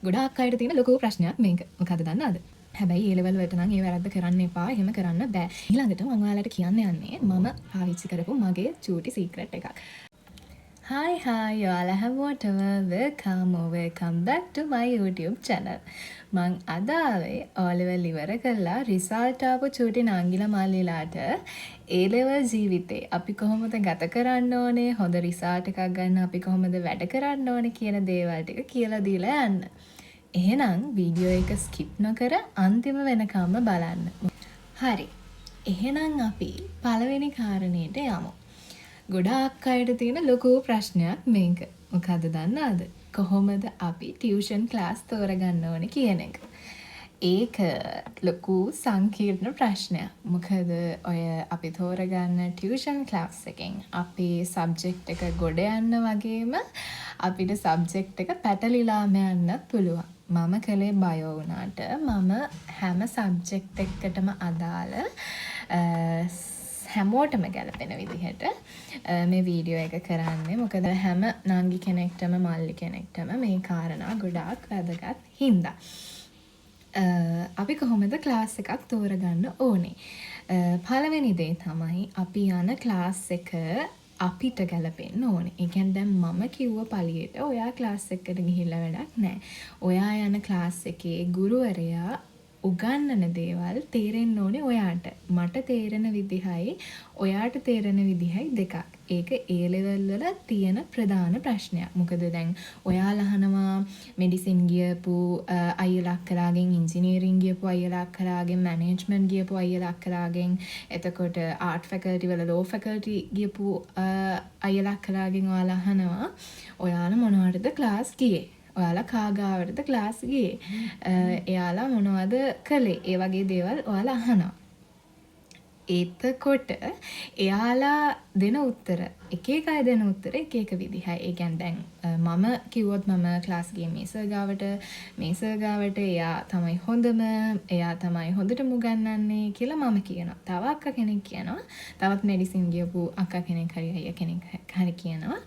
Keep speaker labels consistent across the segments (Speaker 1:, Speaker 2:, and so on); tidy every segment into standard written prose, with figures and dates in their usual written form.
Speaker 1: ගොඩාක් අයට තියෙන ලොකු ප්‍රශ්නයක් මේක. මොකද දන්නවද? හැබැයි ඒ ලෙවල් වලට නම් ඒ වැරද්ද කරන්න එපා. එහෙම කරන්න බෑ. ඊළඟට මම ඔයාලට කියන්න යන්නේ මම පාවිච්චි කරපු මගේ චූටි සීක්‍රට් එකක්. Hi ඔයාලා හැමෝටම welcome back to my YouTube channel. මං අද ආවේ O level ඉවර කරලා රිසල්ට් ආපු චූටි නංගිලා මල්ලිලාට A level ජීවිතේ අපි කොහොමද ගත කරන්න ඕනේ, හොඳ රිසල්ට් එකක් ගන්න අපි කොහොමද වැඩ කරන්න ඕනේ කියන දේවල් ටික කියලා දීලා යන්න. එහෙනම් වීඩියෝ එක ස්කිප් නොකර අන්තිම වෙනකම්ම බලන්න. හරි. එහෙනම් අපි පළවෙනි කාරණේට යමු. ගොඩාක් අයට තියෙන ලොකු ප්‍රශ්නයක් මේක. මොකද දන්නවද? කොහොමද අපි ටියුෂන් ක්ලාස් තෝරගන්න ඕනේ කියන එක. ඒක ලොකු සංකීර්ණ ප්‍රශ්නයක්. මොකද ඔය අපි තෝරගන්න ටියුෂන් ක්ලාස් එකෙන් අපේ සබ්ජෙක්ට් එක ගොඩ යන්න වගේම අපිට සබ්ජෙක්ට් එක පැටලිලාම යන්නත් පුළුවන්. මම කළේ බයෝ වුණාට මම හැම සබ්ජෙක්ට් එකකටම අදාළ හැමෝටම ගැලපෙන විදිහට මේ වීඩියෝ එක කරන්නේ. මොකද හැම නංගි කෙනෙක්ටම මල්ලි කෙනෙක්ටම මේ කාරණා ගොඩාක් වැදගත් හින්දා. අපි කොහොමද ක්ලාස් එකක් තෝරගන්න ඕනේ? පළවෙනි දේ තමයි අපි යන ක්ලාස් එක අපිට ගැලපෙන්න ඕනේ. ඒ කියන්නේ දැන් මම කිව්ව පළියට ඔයා ක්ලාස් එකකට ගිහිල්ලා වැඩක් නැහැ. ඔයා යන ක්ලාස් එකේ ගුරුවරයා උගන්වන දේවල් තේරෙන්න ඕනේ ඔයාට. මට තේරෙන විදිහයි ඔයාට තේරෙන විදිහයි දෙකක්. ඒක ඒ ලෙවල් වල තියෙන ප්‍රධාන ප්‍රශ්නයක්. මොකද දැන් ඔයාලා අහනවා මෙඩිසින් ගියපු අයියලා අක්කලාගෙන්, ඉංජිනේරින් ගියපු අයියලා අක්කලාගෙන්, මැනේජ්මන්ට් ගියපු අයියලා අක්කලාගෙන්, එතකොට ආර්ට් ෆැකල්ටි වල ලෝ ෆැකල්ටි ගියපු අයියලා අක්කලාගෙන් ඔයාලා අහනවා ඔයාලා මොනවටද ක්ලාස් ගියේ? ඔයාලා කාගාවටද ක්ලාස් ගියේ? එයාලා මොනවද කළේ? ඒ වගේ දේවල් ඔයාලා අහනවා. එතකොට එයාලා දෙන උත්තර එක එක අය දෙන උත්තර එක එක විදිහයි. ඒ කියන්නේ දැන් මම කිව්වොත් මම ක්ලාස් ගියේ මේ සර් ගාවට එයා තමයි හොඳම, එයා තමයි හොඳටම උගන්වන්නේ කියලා මම කියනවා. තව අක්කා කෙනෙක් කියනවා, තවත් මෙඩිසින් ගියපු අක්කා කෙනෙක් හරි අයියා කෙනෙක් හරි කියනවා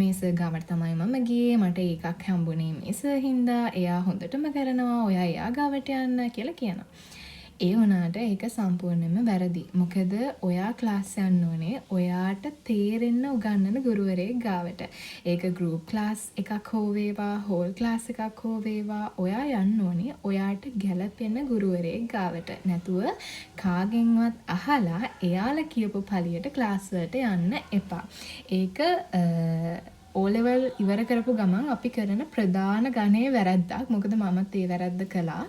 Speaker 1: මේ සර් ගාවට තමයි මම ගියේ, මට ඒකක් හම්බුනේ මේ සර් හින්දා, එයා හොඳටම කරනවා, ඔයා එයා ගාවට යන්න කියලා කියනවා. ඒ වුණාට ඒක සම්පූර්ණයෙන්ම වැරදි. මොකද ඔයා ක්ලාස් යන්න ඕනේ ඔයාට තේරෙන්න උගන්වන ගුරුවරයෙක් ගාවට. ඒක ගෲප් ක්ලාස් එකක් හෝ වේවා, හෝල් ක්ලාස් එකක් හෝ වේවා, ඔයා යන්න ඕනේ ඔයාට ගැළපෙන ගුරුවරයෙක් ගාවට. නැතුව කාගෙන්වත් අහලා එයාලා කියපු පළියට ක්ලාස් වලට යන්න එපා. ඒක O level ඉවර කරපු ගමන් අපි කරන ප්‍රධාන ගණයේ වැරද්දක්. මොකද මමත් ඒ වැරද්ද කළා.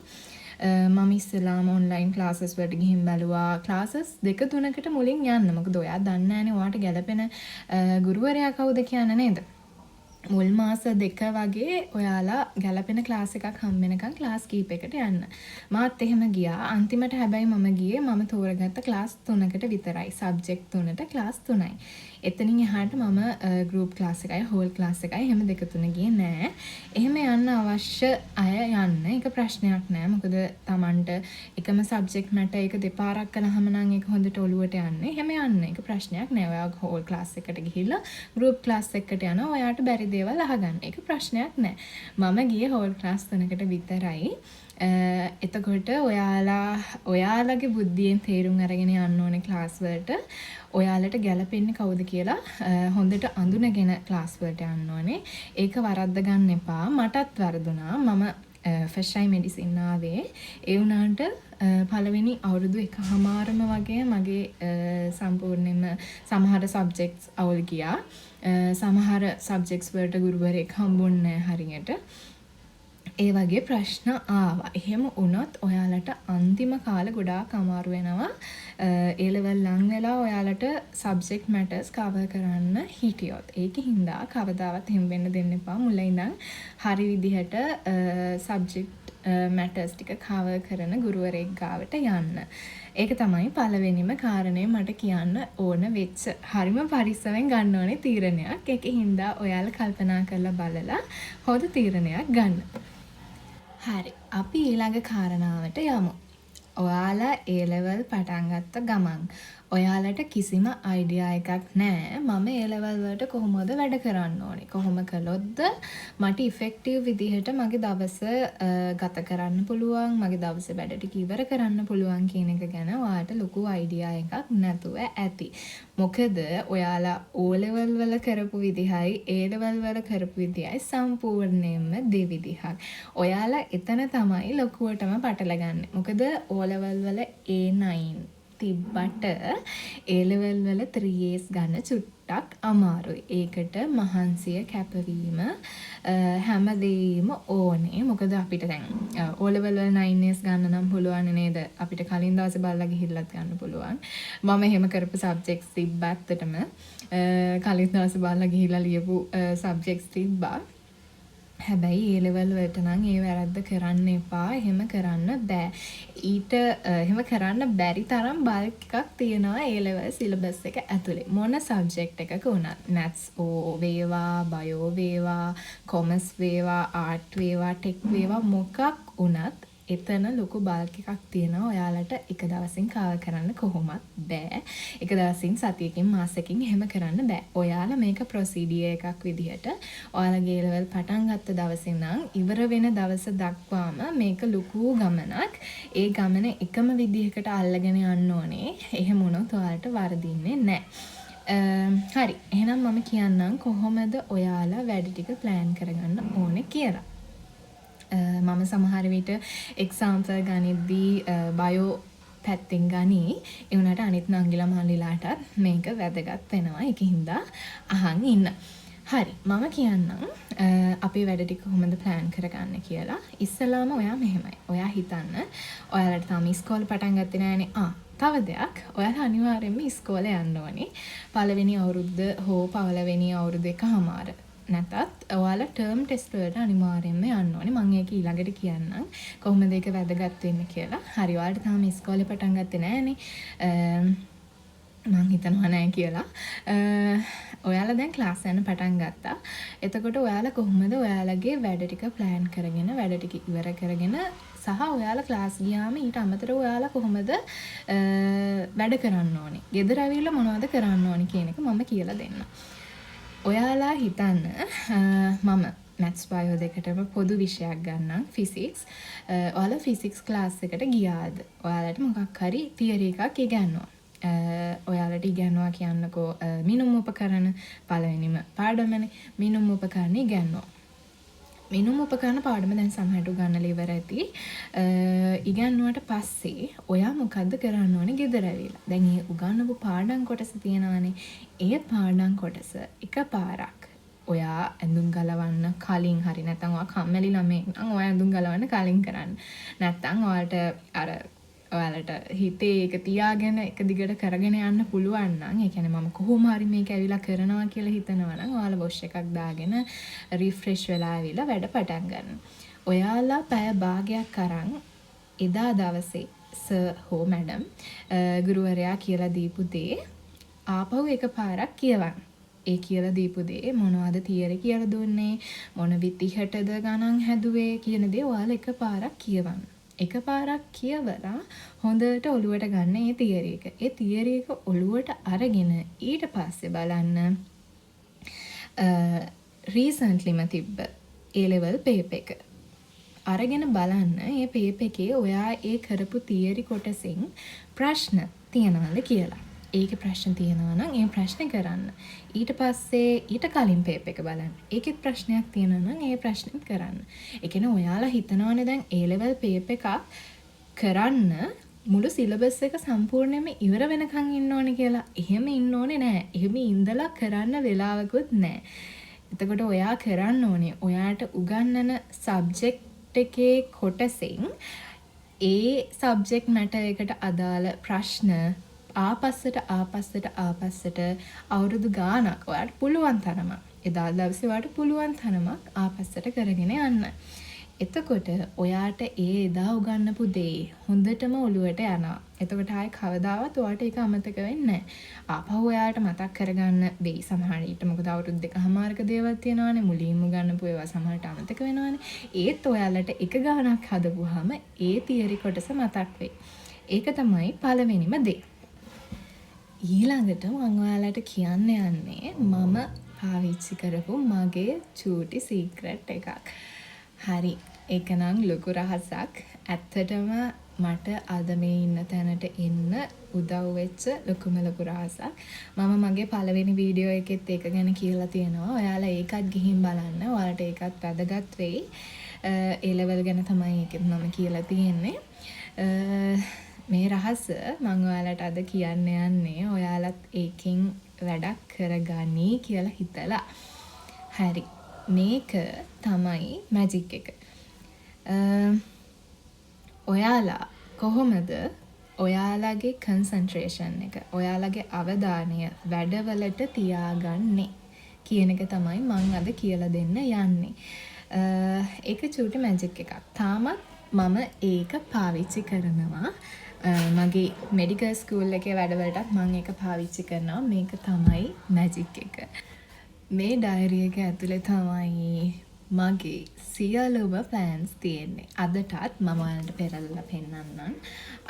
Speaker 1: මම ඉස්සෙල්ලාම ඔන්ලයින් ක්ලාසස් වලට ගිහින් බැලුවා. ක්ලාසස් 2-3කට මුලින් යන්න. මොකද ඔයා දන්නේ නැහැනේ ඔයාට ගැලපෙන ගුරුවරයා කවුද කියන්න නේද? මුල් මාස 2 වගේ ඔයාලා ගැලපෙන ක්ලාස් එකක් හම් වෙනකන් ක්ලාස් කීපයකට යන්න. මාත් එහෙම ගියා. අන්තිමට හැබැයි මම තෝරගත්ත ක්ලාස් 3කට විතරයි. සබ්ජෙක්ට් 3ට ක්ලාස් 3යි. එතනින් එහාට මම ගෲප් ක්ලාස් එකයි, හෝල් ක්ලාස් එකයි එහෙම 2-3 ගියේ නෑ. එහෙම යන්න අවශ්‍ය අය යන්න. ඒක ප්‍රශ්නයක් නෑ. මොකද Tamanට එකම සබ්ජෙක්ට් මැට ඒක දෙපාරක් කළාම නම් ඒක හොඳට ඔලුවට යන්නේ. එහෙම යන්න. ඒක ප්‍රශ්නයක් නෑ. ඔයා හෝල් ක්ලාස් එකට ගිහිල්ලා ගෲප් ක්ලාස් එකකට යනවා. ඔයාට බැරි දේවල් අහගන්න. ඒක ප්‍රශ්නයක් නෑ. මම ගියේ හෝල් ක්ලාස් 3කට විතරයි. එතකොට ඔයාලගේ බුද්ධියෙන් තේරුම් අරගෙන යන්න ඕනේ ක්ලාස් වලට. ඔයාලට ගැලපෙන්නේ කවුද කියලා හොඳට අඳුනගෙන ක්ලාස් වලට යන්න ඕනේ. ඒක වරද්ද ගන්න එපා. මටත් වරදුනා. මම ෆ්‍රෙෂ්යි මෙඩිසින් ආවේ. ඒ වුණාට පළවෙනි අවුරුදු එකමාරම වගේ මගේ සම්පූර්ණයෙන්ම සමහර සබ්ජෙක්ට්ස් අවුල් ගියා. සමහර සබ්ජෙක්ට්ස් වලට ගුරුවරයෙක් හම්බුන්නේ නැහැ හරියට. ඒ වගේ ප්‍රශ්න ආවා. එහෙම වුණොත් ඔයාලට අන්තිම කාලේ ගොඩාක් අමාරු වෙනවා. ඒ ලෙවල් ලඟ වෙලා ඔයාලට සබ්ජෙක්ට් මැටර්ස් කවර් කරන්න හිටියොත්. ඒකින්දා කවදාවත් එහෙම වෙන්න දෙන්න එපා. මුලින් ඉඳන් හරි විදිහට සබ්ජෙක්ට් මැටර්ස් ටික කවර් කරන ගුරුවරයෙක් ගාවට යන්න. ඒක තමයි පළවෙනිම කාරණය මට කියන්න ඕන වෙච්ච හරිම පරිස්සමෙන් ගන්න ඕනේ තීරණයක්. ඒකින්දා ඔයාලා කල්පනා කරලා බලලා හොඳ තීරණයක් ගන්න. හරි. අපි ඊළඟ කාරණාවට යමු. ඔයාලා A level පටන් ගත්ත ගමන් ඔයාලට කිසිම අයිඩියා එකක් නෑ මම ඒ ලෙවල් වලට කොහොමද වැඩ කරන්න ඕනේ. කොහොම කළොත්ද මට ඉෆෙක්ටිව් විදිහට මගේ දවස ගත කරන්න පුළුවන්, මගේ දවස වැඩ ටික ඉවර කරන්න පුළුවන් කියන එක ගැන ඔයාලට ලොකු අයිඩියා එකක් නැතුව ඇති. මොකද ඔයාලා O level වල කරපු විදිහයි A level වල කරපු විදිහයි සම්පූර්ණයෙන්ම දෙවිදිහක්. ඔයාලා එතන තමයි ලොකුවටම පටලගන්නේ. මොකද O level වල A9 තිබ්බට A level වල 3As ගන්න චුට්ටක් අමාරුයි. ඒකට මහන්සිය කැපවීම හැමදේම ඕනේ. මොකද අපිට දැන් O level වල 9As ගන්න නම් පුළුවන් නේද? අපිට කලින් දවසේ බලලා ගිහිල්ලත් ගන්න පුළුවන්. මම එහෙම කරපු subjects තිබ්බ ඇත්තටම. කලින් දවසේ බලලා ගිහිල්ලා ලියපු subjects තිබ්බා. හැබැයි ඒ ලෙවල් වලට නම් ඒ වැරද්ද කරන්න එපා. එහෙම කරන්න බෑ. ඊට එහෙම කරන්න බැරි තරම් බල්ක් එකක් තියෙනවා ඒ ලෙවල් සිලබස් එක ඇතුලේ. මොන සබ්ජෙක්ට් එකක වුණත් maths වේවා, bio වේවා, commerce වේවා, art වේවා, tech වේවා මොකක් වුණත් එතන ලොකු බල්ක් එකක් තියෙනවා. ඔයාලට එක දවසින් කවර් කරන්න කොහොමත් බෑ. එක දවසින් සතියකින් මාසෙකින් එහෙම කරන්න බෑ. ඔයාලා මේක ප්‍රොසීඩියර් එකක් විදිහට ඔයාලගේ ලෙවල් පටන් ගත්ත දවසේ නම් ඉවර වෙන දවස දක්වාම මේක ලොකු ගමනක්. ඒ ගමන එකම විදිහකට අල්ලගෙන යන්න ඕනේ. එහෙම වුණොත් ඔයාලට වරදින්නේ නැහැ. හරි. එහෙනම් මම කියන්නම් කොහොමද ඔයාලා වැඩ ටික ප්ලෑන් කරගන්න ඕනේ කියලා. මම සමහර විට එක්සාම්පල් ගනිද්දී බයෝ පැත්තෙන් ගනී. ඒ වුණාට අනිත් නංගිලා මල්ලිලාටත් මේක වැදගත් වෙනවා. ඒකින්ද අහන් ඉන්න. හරි. මම කියන්නම් අපේ වැඩ ටික කොහොමද ප්ලෑන් කරගන්න කියලා. ඉස්සෙල්ලාම ඔයා මෙහෙමයි. ඔයා හිතන්න ඔයාලට තාම ඉස්කෝලේ පටන් ගත්තේ නැහනේ. තව දෙයක් ඔයාලා අනිවාර්යයෙන්ම ඉස්කෝලේ යන්න ඕනේ. පළවෙනි අවුරුද්ද හෝ පළවෙනි අවුරුදු එකමාර. නැතත් ඔයාලා ටර්ම් ටෙස්ට් වලට අනිවාර්යයෙන්ම යන්න ඕනේ. මම ඒක ඊළඟට කියන්නම් කොහොමද ඒක වැදගත් වෙන්නේ කියලා. හරි. ඔයාලට තාම ඉස්කෝලේ පටන් ගත්තේ නැහනේ. මං හිතනවා නැහැ කියලා. ඔයාලා දැන් ක්ලාස් යන්න පටන් ගත්තා. එතකොට ඔයාලා කොහොමද ඔයාලගේ වැඩ ටික ප්ලෑන් කරගෙන වැඩ ටික ඉවර කරගෙන සහ ඔයාලා ක්ලාස් ගියාම ඊට අමතරව ඔයාලා කොහොමද වැඩ කරන්න ඕනේ? ගෙදර ඇවිල්ලා මොනවද කරන්න ඕනේ කියන එක මම කියලා දෙන්නම්. ඔයාලා හිතන්න මම maths bio දෙකටම පොදු විෂයක් ගන්නම් physics. ඔයාලා physics class එකට ගියාද? ඔයාලට මොකක් හරි theory එකක් ඉගෙනනවා. ඔයාලට ඉගෙනනවා කියන්නකෝ මිනුම් උපකරණ පළවෙනිම පාඩමනේ. මිනුම් උපකරණ ඉගෙනනවා. මිනුම් උපකරණ පාඩම දැන් සමහරට උගන්නලා ඉවර ඇති. ඉගෙනුවාට පස්සේ ඔයා මොකද්ද කරන්න ඕනේ ගෙදර ඇවිල්ලා? දැන් මේ උගන්නපු පාඩම් කොටස තියෙනවානේ. ඒ පාඩම් කොටස එකපාරක් ඔයා ඇඳුම් ගලවන්න කලින් හරි නැත්නම් ඔයා කම්මැලි ළමෙක් නම් ඔයා ඇඳුම් ගලවන්න කලින් කරන්න. නැත්නම් ඔයාලට හිතේ ඒක තියාගෙන එක දිගට කරගෙන යන්න පුළුවන් නම් ඒ කියන්නේ මම කොහොම හරි මේක ඇවිල්ලා කරනවා කියලා හිතනවා නම් ඔයාලා වොෂ් එකක් දාගෙන රිෆ්‍රෙෂ් වෙලා ආවිලා වැඩ පටන් ගන්න. ඔයාලා පැය භාගයක් අරන් එදා දවසේ සර් හෝ මැඩම් ගුරුවරයා කියලා දීපු දේ ආපහු එකපාරක් කියවන්න. ඒ කියලා දීපු දේ මොනවද තියරි කියලා දුන්නේ මොන විදිහටද ගණන් හැදුවේ කියන දේ ඔයාලා එකපාරක් කියවන්න. එකපාරක් කියවලා හොඳට ඔලුවට ගන්න ඒ තියරි එක. ඒ තියරි එක ඔලුවට අරගෙන ඊට පස්සේ බලන්න රීසන්ට්ලිම තිබ්බ A level paper එක. අරගෙන බලන්න මේ paper එකේ ඔයා ඒ කරපු තියරි කොටසින් ප්‍රශ්න තියනවද කියලා. ඒකේ ප්‍රශ්න තියෙනවා නම් ඒ ප්‍රශ්නේ කරන්න. ඊට පස්සේ ඊට කලින් පේපර් එක බලන්න. ඒකෙත් ප්‍රශ්නයක් තියෙනවා නම් ඒ ප්‍රශ්නෙත් කරන්න. ඒ කියන්නේ ඔයාලා හිතනවානේ දැන් A level පේපර් එකක් කරන්න මුළු සිලබස් එක සම්පූර්ණයෙන්ම ඉවර වෙනකන් ඉන්න ඕනේ කියලා. එහෙම ඉන්න ඕනේ නෑ. එහෙම ඉඳලා කරන්න වෙලාවකුත් නෑ. එතකොට ඔයා කරන්න ඕනේ ඔයාට උගන්නන සබ්ජෙක්ට් එකේ කොටසින් ඒ සබ්ජෙක්ට් මැටර් එකට අදාළ ප්‍රශ්න ආපස්සට අවුරුදු ගානක් ඔයාට පුළුවන් තරමක් එදා දවසේ ඔයාට පුළුවන් තරමක් ආපස්සට කරගෙන යන්න. එතකොට ඔයාට එදා උගන්නපු දේ හොඳටම ඔලුවට යනවා. එතකොට ආයේ කවදාවත් ඔයාට ඒක අමතක වෙන්නේ නැහැ. ආපහු ඔයාට මතක් කරගන්න වෙයි සමහර විට. මොකද අවුරුදු දෙකමාරක දේවල් තියෙනවානේ. මුලින්ම උගන්නපු ඒවා සමහරට අමතක වෙනවානේ. ඒත් ඔයාලට එක ගානක් හදපුවාම ඒ තියරි කොටස මතක් වෙයි. ඒක තමයි පළවෙනිම දේ. ඊළඟට මම ඔයාලට කියන්න යන්නේ මම පාවිච්චි කරපු මගේ චූටි සීක්‍රට් එකක්. හරි. ඒක නම් ලොකු රහසක්. ඇත්තටම මට අද මේ ඉන්න තැනට එන්න උදව් වෙච්ච ලොකුම ලොකු රහසක්. මම මගේ පළවෙනි වීඩියෝ එකෙත් ඒක ගැන කියලා තියෙනවා. ඔයාලා ඒකත් ගිහින් බලන්න. ඔයාලට ඒකත් වැදගත් වෙයි. ඒ ලෙවල් ගැන තමයි ඒකෙත් මම කියලා තියෙන්නේ. මේ රහස මම ඔයාලට අද කියන්න යන්නේ ඔයාලත් ඒකෙන් වැඩක් කරගනි කියලා හිතලා. හරි. මේක තමයි මැජික් එක. ඔයාලා කොහොමද ඔයාලගේ කන්සන්ට්‍රේෂන් එක, ඔයාලගේ අවධානය වැඩවලට තියාගන්නේ කියන එක තමයි මම අද කියලා දෙන්න යන්නේ. ඒක චූටි මැජික් එකක්. තාමත් මම ඒක පාවිච්චි කරනවා. මගේ මෙඩිකල් ස්කූල් එකේ වැඩවලටත් මම ඒක පාවිච්චි කරනවා. මේක තමයි මැජික් එක. මේ ඩයරි එක ඇතුලේ තමයි මගේ සියලුම ප්ලෑන්ස් තියෙන්නේ. අදටත් මම ඔයාලට පෙරලලා පෙන්නන්නම්.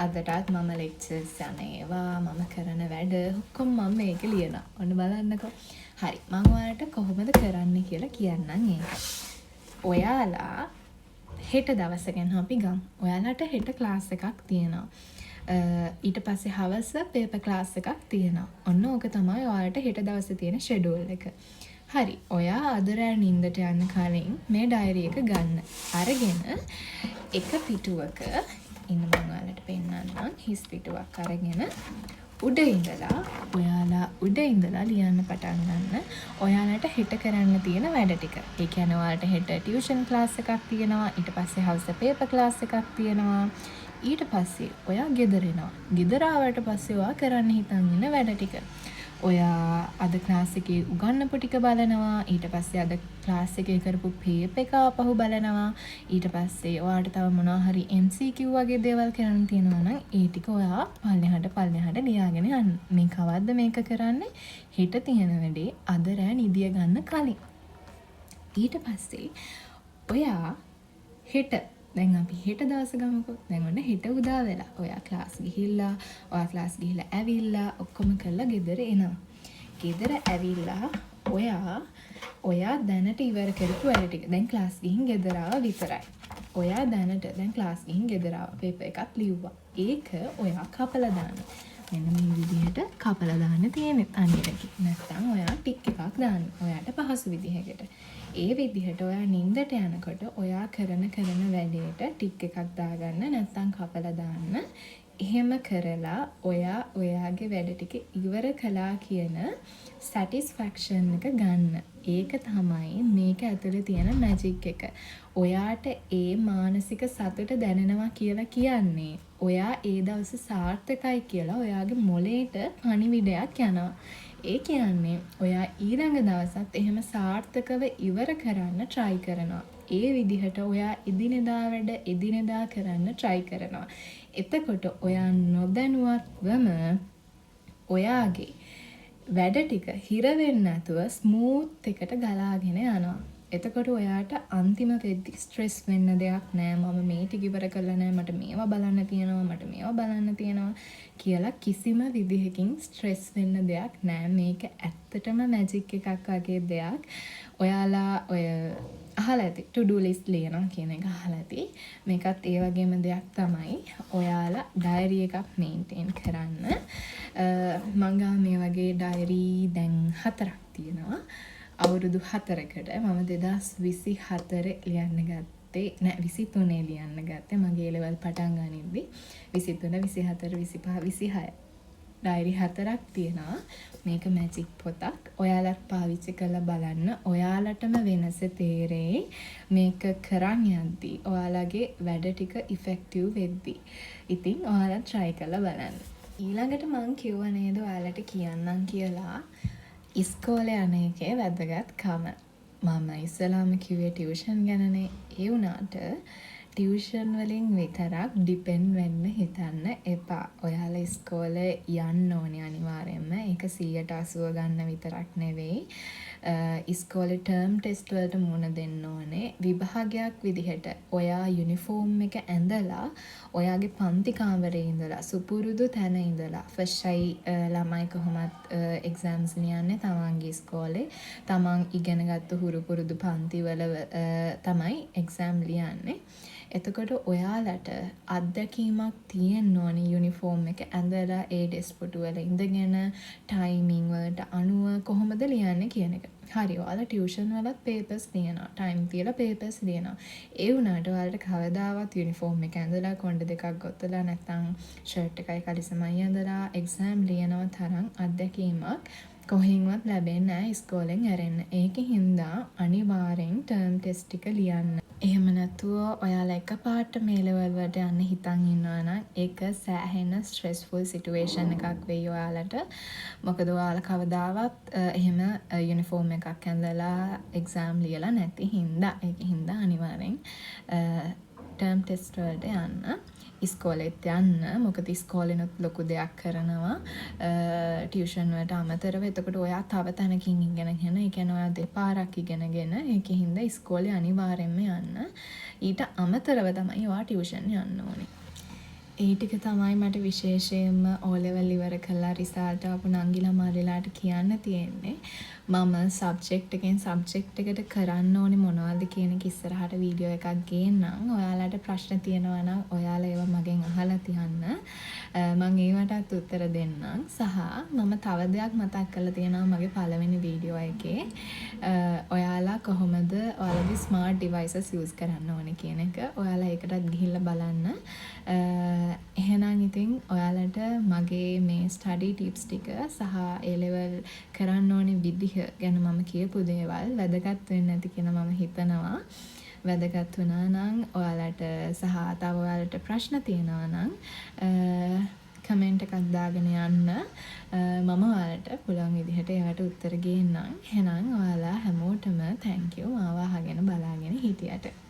Speaker 1: අදටත් මම ලෙක්චර්ස් යන ඒවා, මම කරන වැඩ ඔක්කොම මම මේකේ ලියනවා. ඔන්න බලන්නකෝ. හරි. මම ඔයාලට කොහොමද කරන්න කියලා කියන්නම් ඒක. ඔයාලා හෙට දවස ගැන අපි ගමු. ඔයාලට හෙට ක්ලාස් එකක් තියෙනවා. ඊට පස්සේ හවස පේපර් ක්ලාස් එකක් තියෙනවා. ඔන්න ඕක තමයි ඔයාලට හෙට දවසේ තියෙන ෂෙඩියුල් එක. හරි. ඔයා අද රෑ නිින්දට යන්න කලින් මේ ඩයරි එක ගන්න. අරගෙන එක පිටුවක ඉන්න මම ඔයාලට පෙන්නන්නම්. හිස් පිටුවක් අරගෙන උඩ ඉඳලා ඔයාලා උඩ ඉඳලා ලියන්න පටන් ගන්න. ඔයාලට හෙට කරන්න තියෙන වැඩ ටික. ඒ කියන්නේ ඔයාලට හෙට ටියුෂන් ක්ලාස් එකක් තියෙනවා. ඊට පස්සේ හවස පේපර් ක්ලාස් එකක් තියෙනවා. ඊට පස්සේ ඔයා ගෙදර එනවා. ගෙදර ආවට පස්සේ ඔයා කරන්න හිතන් ඉන්න වැඩ ටික. ඔයා අද ක්ලාස් එකේ උගන්වපු ටික බලනවා. ඊට පස්සේ අද ක්ලාස් එකේ කරපු පේපර් එක ආපහු බලනවා. ඊට පස්සේ ඔයාට තව මොනවා හරි MCQ වගේ දේවල් කරන්න තියෙනවා නම් ඒ ටික ඔයා පල්ලෙහාට ලියාගෙන යන්න. මේ කවද්ද මේක කරන්නේ? හෙට තියෙන වැඩේ අද රෑ නිදිය ගන්න කලින්. ඊට පස්සේ ඔයා හෙට දැන් අපි හෙට දවස ගමුකෝ. දැන් ඔන්න හෙට උදා වෙලා. ඔයා ක්ලාස් ගිහිල්ලා ඇවිල්ලා ඔක්කොම කරලා ගෙදර එනවා. ගෙදර ඇවිල්ලා ඔයා දැනට ඉවර කරපු වැඩ ටික. දැන් ක්ලාස් ගිහින් ගෙදර ආවා විතරයි. ඔයා දැනට දැන් ක්ලාස් ගිහින් ගෙදර ආවා. පේපර් එකක් ලිව්වා. ඒක ඔයා කපලා දාන්න. මෙන්න මේ විදිහට කපලා දාන්න තියෙන්නේ අනිරකි. නැත්නම් ඔයා ටික් එකක් දාන්න. ඔයාට පහසු විදිහකට. ඒ විදිහට ඔයා නිින්දට යනකොට ඔයා කරන වැඩේට ටික් එකක් දාගන්න නැත්නම් කපලා දාන්න. එහෙම කරලා ඔයා ඔයාගේ වැඩ ටික ඉවර කළා කියන සැටිස්ෆැක්ෂන් එක ගන්න. ඒක තමයි මේක ඇතුලේ තියෙන මැජික් එක. ඔයාට ඒ මානසික සතුට දැනෙනවා කියලා කියන්නේ ඔයා ඒ දවස සාර්ථකයි කියලා ඔයාගේ මොළේට පණිවිඩයක් යනවා. ඒ කියන්නේ ඔයා ඊළඟ දවසත් එහෙම සාර්ථකව ඉවර කරන්න try කරනවා. ඒ විදිහට ඔයා එදිනෙදා වැඩ එදිනෙදා කරන්න try කරනවා. එතකොට ඔයා නොදැනුවත්වම ඔයාගේ වැඩ ටික හිර වෙන්නේ නැතුව ස්මූත් එකට ගලාගෙන යනවා. එතකොට ඔයාට අන්තිම වෙද්දි ස්ට්‍රෙස් වෙන්න දෙයක් නෑ. මම මේ ටික ඉවර කරලා නෑ. මට මේවා බලන්න තියෙනවා. කියලා කිසිම විදිහකින් ස්ට්‍රෙස් වෙන්න දෙයක් නෑ. මේක ඇත්තටම මැජික් එකක් වගේ දෙයක්. ඔයාලා ඔය අහලා ඇති to do list ලියනවා කියන එක අහලා ඇති. මේකත් ඒ වගේම දෙයක් තමයි. ඔයාලා ඩයරි එකක් මේන්ටේන් කරන්න. මං ගාව මේ වගේ ඩයරි දැන් 4ක් තියෙනවා. අවුරුදු 4කට මම 2024 ලියන්න ගත්තේ නෑ 23 ලියන්න ගත්තේ මගේ ලෙවල් පටන් ගනිද්දි 23 24 25 26 ඩයරි 4ක් තියෙනවා. මේක මැජික් පොතක්. ඔයාලත් පාවිච්චි කරලා බලන්න. ඔයාලටම වෙනස තේරෙයි මේක කරන් යද්දී ඔයාලගේ වැඩ ටික ඉෆෙක්ටිව් වෙද්දී. ඉතින් ඔයාලා try කරලා බලන්න. ඊළඟට මම කිව්ව නේද ඔයාලට කියන්නම් කියලා ඉස්කෝලේ යන එකේ වැදගත්කම. මම ඉස්සලාම කිව්වේ ටියුෂන් ගැනනේ. ඒ වුණාට ටියුෂන් වලින් විතරක් ඩිපෙන්ඩ් වෙන්න හිතන්න එපා. ඔයාලා ඉස්කෝලේ යන්න ඕනේ අනිවාර්යයෙන්ම. ඒක 180 ගන්න විතරක් නෙවෙයි. ඉස්කෝලේ ටර්ම් ටෙස්ට් වලට මුහුණ දෙන්න ඕනේ. විභාගයක් විදිහට ඔයා යුනිෆෝම් එක ඇඳලා ඔයාගේ පන්ති කාමරේ ඉඳලා සුපුරුදු තැන ඉඳලා ෆස්ට් ළමයි කොහොමත් එක්සෑම්ස් ලියන්නේ තමන්ගේ ඉස්කෝලේ. තමන් ඉගෙනගත්තු හුරු පුරුදු පන්තිවල තමයි එක්සෑම් ලියන්නේ. එතකොට ඔයාලට අත්දැකීමක් තියෙන්න ඕනි යුනිෆෝම් එක ඇඳලා ඒ ඩෙස්ක් පුටුවල ඉඳගෙන ටයිමින් වලට අනුව කොහොමද ලියන්නේ කියන එක. හරි ඔයාලා ටියුෂන් වලත් පේපර්ස් ලියනවා. ටයිම් තියලා පේපර්ස් ලියනවා. ඒ වුණාට ඔයාලට කවදාවත් යුනිෆෝම් එක ඇඳලා කොණ්ඩ දෙකක් ගොතලා නැත්නම් ෂර්ට් එකයි කලිසමයි ඇඳලා එක්සෑම් ලියනවා තරම් අත්දැකීමක් කොහෙන්වත් ලැබෙන්නේ නැහැ ඉස්කෝලෙන් ඇරෙන්න. ඒකෙන් හින්දා අනිවාර්යෙන් ටර්ම් ටෙස්ට් එක ලියන්න. එහෙම නැතුව ඔයාලා එකපාරට මේ ලෙවල් වලට යන්න හිතන් ඉන්නවා නම් ඒක සෑහෙන ස්ට්‍රෙස්ෆුල් සිටුේෂන් එකක් වෙයි ඔයාලට. මොකද ඔයාලා කවදාවත් එහෙම යුනිෆෝම් එකක් ඇඳලා එක්සෑම් ලියලා නැති හින්දා. ඒක හින්දා අනිවාර්යෙන් ටර්ම් ටෙස්ට් වලට යන්න. ඉස්කෝලෙත් යන්න. මොකද ඉස්කෝලෙනුත් ලොකු දෙයක් කරනවා ටියුෂන් වලට අමතරව. එතකොට ඔයා තව තැනකින් ඉගෙනගෙන ඒ කියන්නේ ඔයා දෙපාරක් ඉගෙනගෙන ඒකෙන් හින්දා ඉස්කෝලේ අනිවාර්යෙන්ම යන්න. ඊට අමතරව තමයි ඔයා ටියුෂන් යන්න ඕනේ. ඒ ටික තමයි මට විශේෂයෙන්ම O level ඉවර කළා රිසල්ට් ආපු නංගිලා මාලිලාට කියන්න තියෙන්නේ. මම සබ්ජෙක්ට් එකෙන් සබ්ජෙක්ට් එකට කරන්න ඕනේ මොනවද කියන එක ඉස්සරහට වීඩියෝ එකක් ගේන්නම්. ඔයාලට ප්‍රශ්න තියෙනවා නම් ඔයාලා ඒවා මගෙන් අහලා තියන්න. මම ඒවටත් උත්තර දෙන්නම්. සහ මම තව දෙයක් මතක් කරලා තියෙනවා මගේ පළවෙනි වීඩියෝ එකේ. ඔයාලා කොහොමද ඔයාලගේ ස්මාර්ට් ඩිවයිසස් යූස් කරන්න ඕනේ කියන එක. ඔයාලා ඒකටත් ගිහිල්ලා බලන්න. එහෙනම් ඉතින් ඔයාලට මගේ මේ ස්ටඩි ටිප්ස් ටික සහ ඒ ලෙවල් කරන්න ඕනේ විදිහ ගැන මම කියපු දේවල් වැදගත් වෙන්නේ නැති කියලා මම හිතනවා. වැදගත් වුණා නම් ඔයාලට සහ තව ඔයාලට ප්‍රශ්න තියෙනවා නම් කමෙන්ට් එකක් දාගෙන යන්න. මම ඔයාලට පුළුවන් විදිහට ඒවට උත්තර ගේන්නම්. එහෙනම් ඔයාලා හැමෝටම thank you මාව අහගෙන බලාගෙන හිටියට.